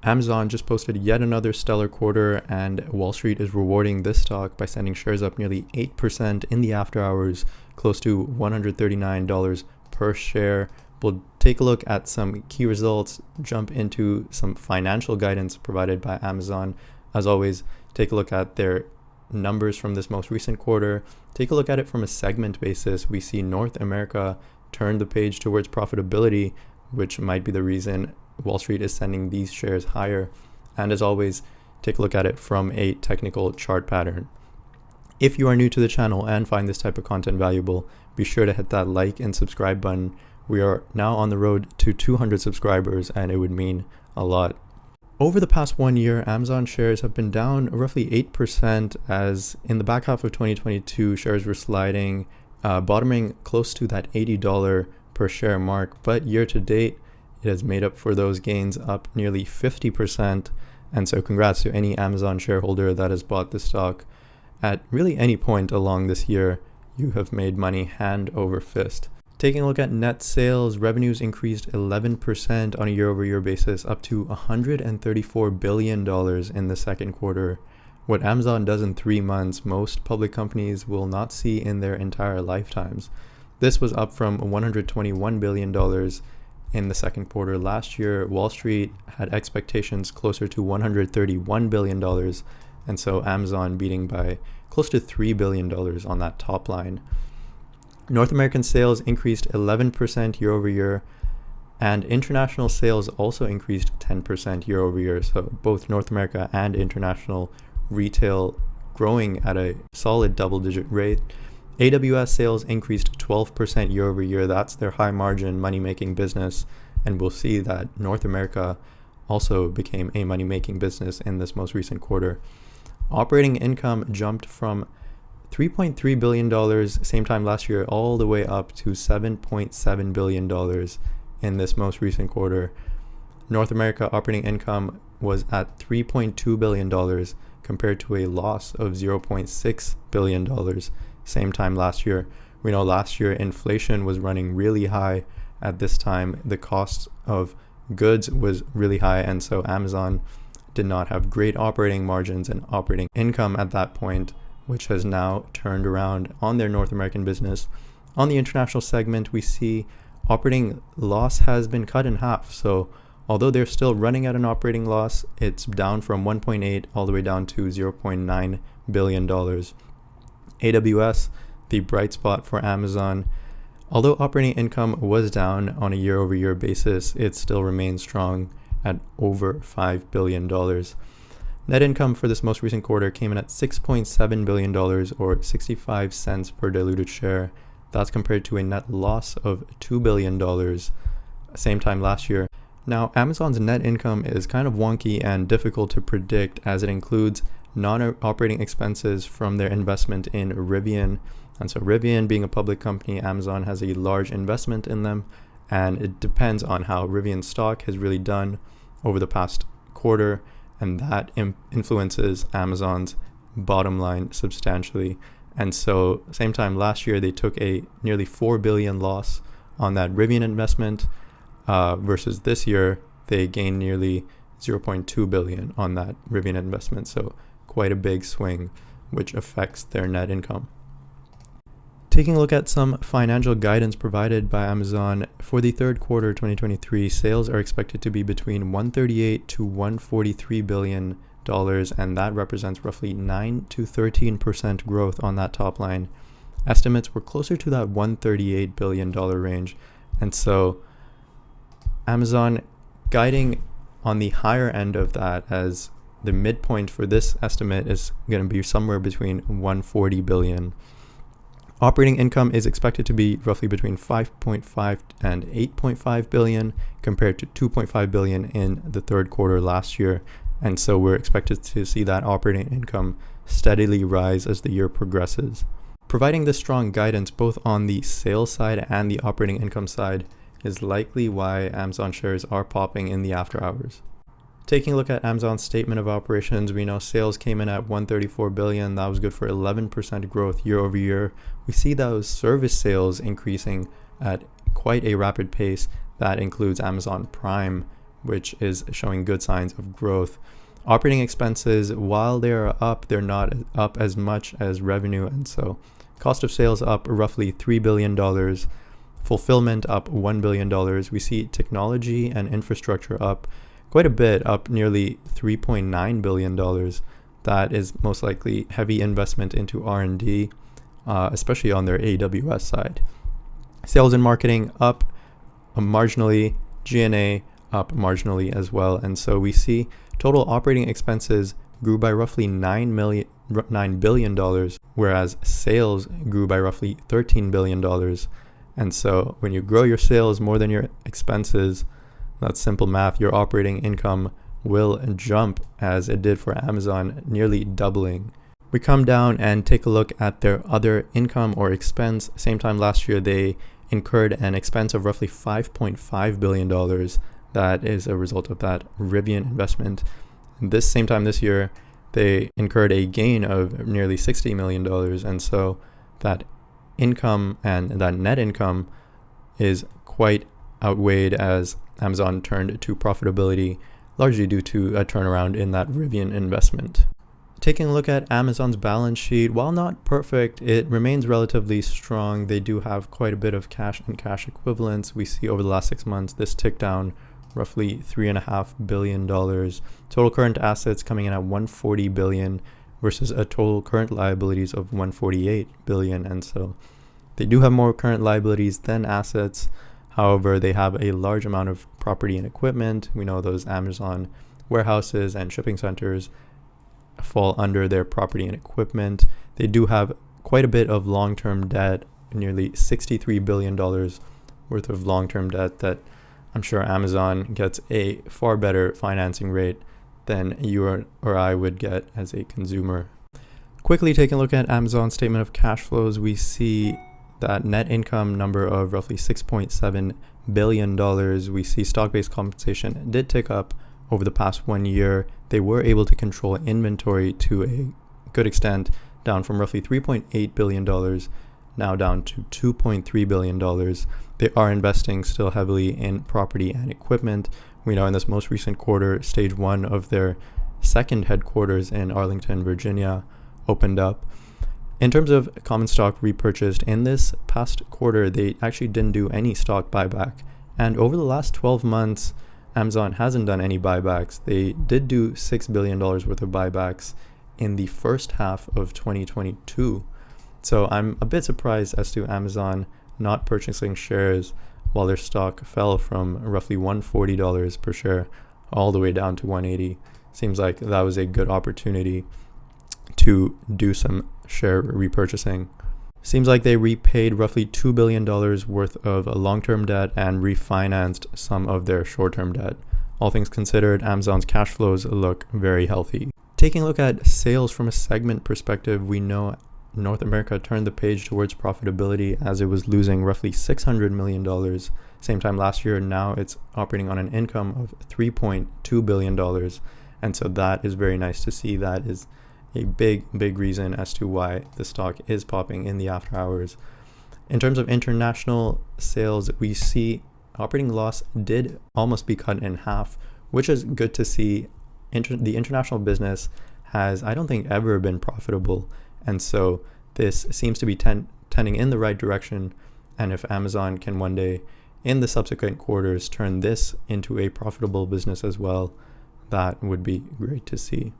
Amazon just posted yet another stellar quarter, and Wall Street is rewarding this stock by sending shares up nearly 8% in the after hours, close to $139 per share. We'll take a look at some key results, jump into some financial guidance provided by Amazon. As always, take a look at their numbers from this most recent quarter. Take a look at it from a segment basis. We see North America turn the page towards profitability, which might be the reason Wall Street is sending these shares higher. And as always, take a look at it from a technical chart pattern. If you are new to the channel and find this type of content valuable, be sure to hit that like and subscribe button. We are now on the road to 200 subscribers, and it would mean a lot. Over the past 1 year, Amazon shares have been down roughly 8%, as in the back half of 2022, shares were sliding, bottoming close to that $80 per share mark. But year to date, it has made up for those gains, up nearly 50%. And so congrats to any Amazon shareholder that has bought the stock. At really any point along this year, you have made money hand over fist. Taking a look at net sales, revenues increased 11% on a year-over-year basis, up to $134 billion in the second quarter. What Amazon does in 3 months, most public companies will not see in their entire lifetimes. This was up from $121 billion in the second quarter last year. Wall Street had expectations closer to $131 billion, and so Amazon beating by close to $3 billion on that top line. North American sales increased 11% year over year, and international sales also increased 10% year over year. So both North America and international retail growing at a solid double-digit rate. AWS sales increased 12% year over year. That's their high margin money-making business, and we'll see that North America also became a money-making business in this most recent quarter. Operating income jumped from $3.3 billion same time last year all the way up to $7.7 billion in this most recent quarter. North America operating income was at $3.2 billion compared to a loss of $0.6 billion same time last year. We know last year inflation was running really high. At this time, the cost of goods was really high, and so Amazon did not have great operating margins and operating income at that point, which has now turned around on their North American business. On the international segment, we see operating loss has been cut in half. So although they're still running at an operating loss, it's down from 1.8 all the way down to $0.9 billion. AWS, the bright spot for Amazon. Although operating income was down on a year-over-year basis, it still remains strong at over $5 billion. Net income for this most recent quarter came in at $6.7 billion, or 65 cents per diluted share. That's compared to a net loss of $2 billion same time last year. Now, Amazon's net income is kind of wonky and difficult to predict, as it includes non-operating expenses from their investment in Rivian. And so Rivian being a public company, Amazon has a large investment in them, and it depends on how Rivian's stock has really done over the past quarter, and that influences Amazon's bottom line substantially. And so same time last year, they took a nearly $4 billion loss on that Rivian investment, versus this year, they gained nearly $0.2 billion on that Rivian investment. So quite a big swing, which affects their net income. Taking a look at some financial guidance provided by Amazon, for the third quarter 2023, sales are expected to be between $138 to $143 billion, and that represents roughly 9 to 13% growth on that top line. Estimates were closer to that $138 billion range, and so Amazon guiding on the higher end of that, as the midpoint for this estimate is going to be somewhere between $140 billion. Operating income is expected to be roughly between 5.5 and 8.5 billion compared to 2.5 billion in the third quarter last year. And so we're expected to see that operating income steadily rise as the year progresses. Providing this strong guidance both on the sales side and the operating income side is likely why Amazon shares are popping in the after hours. Taking a look at Amazon's statement of operations, we know sales came in at $134 billion. That was good for 11% growth year over year. We see those service sales increasing at quite a rapid pace. That includes Amazon Prime, which is showing good signs of growth. Operating expenses, while they are up, they're not up as much as revenue, and so cost of sales up roughly $3 billion, fulfillment up $1 billion. We see technology and infrastructure up quite a bit, up nearly $3.9 billion. That is most likely heavy investment into R&D, especially on their AWS side. Sales and marketing up marginally, G&A up marginally as well, and so we see total operating expenses grew by roughly $9 billion, whereas sales grew by roughly $13 billion. And so when you grow your sales more than your expenses, that's simple math, your operating income will jump, as it did for Amazon, nearly doubling. We come down and take a look at their other income or expense. Same time last year, they incurred an expense of roughly $5.5 billion. That is a result of that Rivian investment. This same time this year, they incurred a gain of nearly $60 million. And so that income and that net income is quite outweighed as Amazon turned to profitability, largely due to a turnaround in that Rivian investment. Taking a look at Amazon's balance sheet, while not perfect, it remains relatively strong. They do have quite a bit of cash and cash equivalents. We see over the last 6 months, this ticked down roughly $3.5 billion. Total current assets coming in at $140 billion versus a total current liabilities of $148 billion. And so they do have more current liabilities than assets. However, they have a large amount of property and equipment. We know those Amazon warehouses and shipping centers fall under their property and equipment. They do have quite a bit of long-term debt, nearly $63 billion worth of long-term debt that I'm sure Amazon gets a far better financing rate than you or I would get as a consumer. Quickly taking a look at Amazon's statement of cash flows, we see that net income number of roughly $6.7 billion. We see stock-based compensation did tick up over the past 1 year. They were able to control inventory to a good extent, down from roughly $3.8 billion, now down to $2.3 billion. They are investing still heavily in property and equipment. We know in this most recent quarter, stage 1 of their second headquarters in Arlington, Virginia, opened up. In terms of common stock repurchased, in this past quarter, they actually didn't do any stock buyback. And over the last 12 months, Amazon hasn't done any buybacks. They did do $6 billion worth of buybacks in the first half of 2022. So I'm a bit surprised as to Amazon not purchasing shares while their stock fell from roughly $140 per share all the way down to $180. Seems like that was a good opportunity to do some share repurchasing. Seems like they repaid roughly $2 billion worth of long-term debt and refinanced some of their short-term debt. All things considered, Amazon's cash flows look very healthy. Taking a look at sales from a segment perspective, we know North America turned the page towards profitability as it was losing roughly $600 million. Same time last year, now it's operating on an income of $3.2 billion. And so that is very nice to see. That is a big reason as to why the stock is popping in the after hours. In terms of international sales, we see operating loss did almost be cut in half, which is good to see. The international business has, I don't think, ever been profitable. And so this seems to be tending in the right direction. And if Amazon can one day in the subsequent quarters turn this into a profitable business as well, that would be great to see.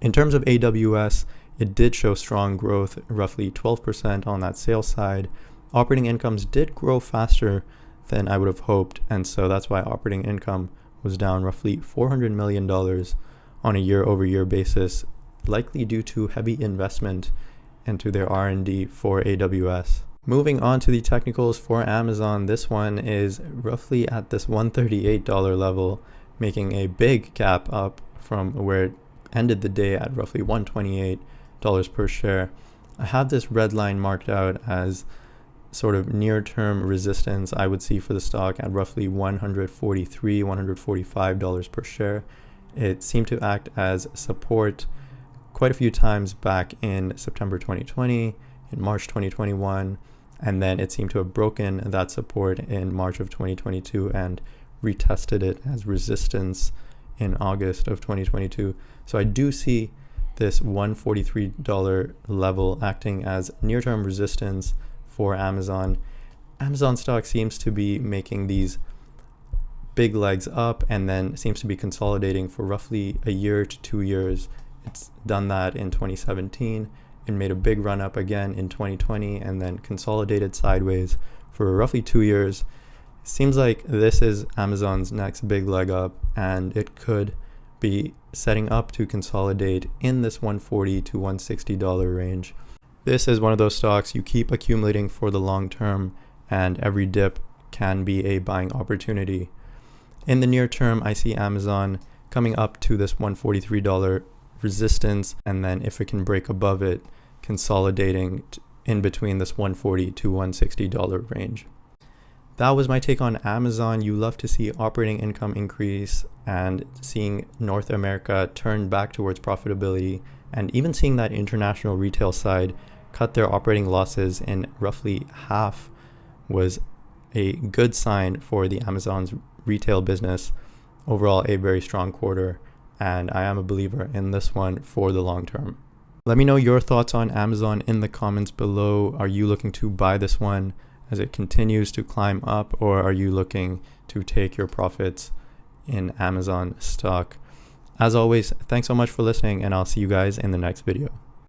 In terms of AWS, it did show strong growth, roughly 12% on that sales side. Operating incomes did grow faster than I would have hoped, and so that's why operating income was down roughly $400 million on a year-over-year basis, likely due to heavy investment into their R&D for AWS. Moving on to the technicals for Amazon, this one is roughly at this $138 level, making a big gap up from where it ended the day at roughly $128 per share. I have this red line marked out as sort of near-term resistance I would see for the stock at roughly $143, $145 per share. It seemed to act as support quite a few times back in September 2020, in March 2021, and then it seemed to have broken that support in March of 2022 and retested it as resistance in August of 2022. So I do see this $143 level acting as near-term resistance for Amazon. Amazon stock seems to be making these big legs up and then seems to be consolidating for roughly a year to 2 years. It's done that in 2017 and made a big run up again in 2020 and then consolidated sideways for roughly 2 years. Seems like this is Amazon's next big leg up, and it could be setting up to consolidate in this $140 to $160 range. This is one of those stocks you keep accumulating for the long term, and every dip can be a buying opportunity. In the near term, I see Amazon coming up to this $143 resistance, and then if it can break above it, consolidating in between this $140 to $160 range. That was my take on Amazon. You love to see operating income increase and seeing North America turn back towards profitability, and even seeing that international retail side cut their operating losses in roughly half was a good sign for the Amazon's retail business. Overall, a very strong quarter, and I am a believer in this one for the long term. Let me know your thoughts on Amazon in the comments below. Are you looking to buy this one as it continues to climb up, or are you looking to take your profits in Amazon stock? As always, thanks so much for listening, and I'll see you guys in the next video.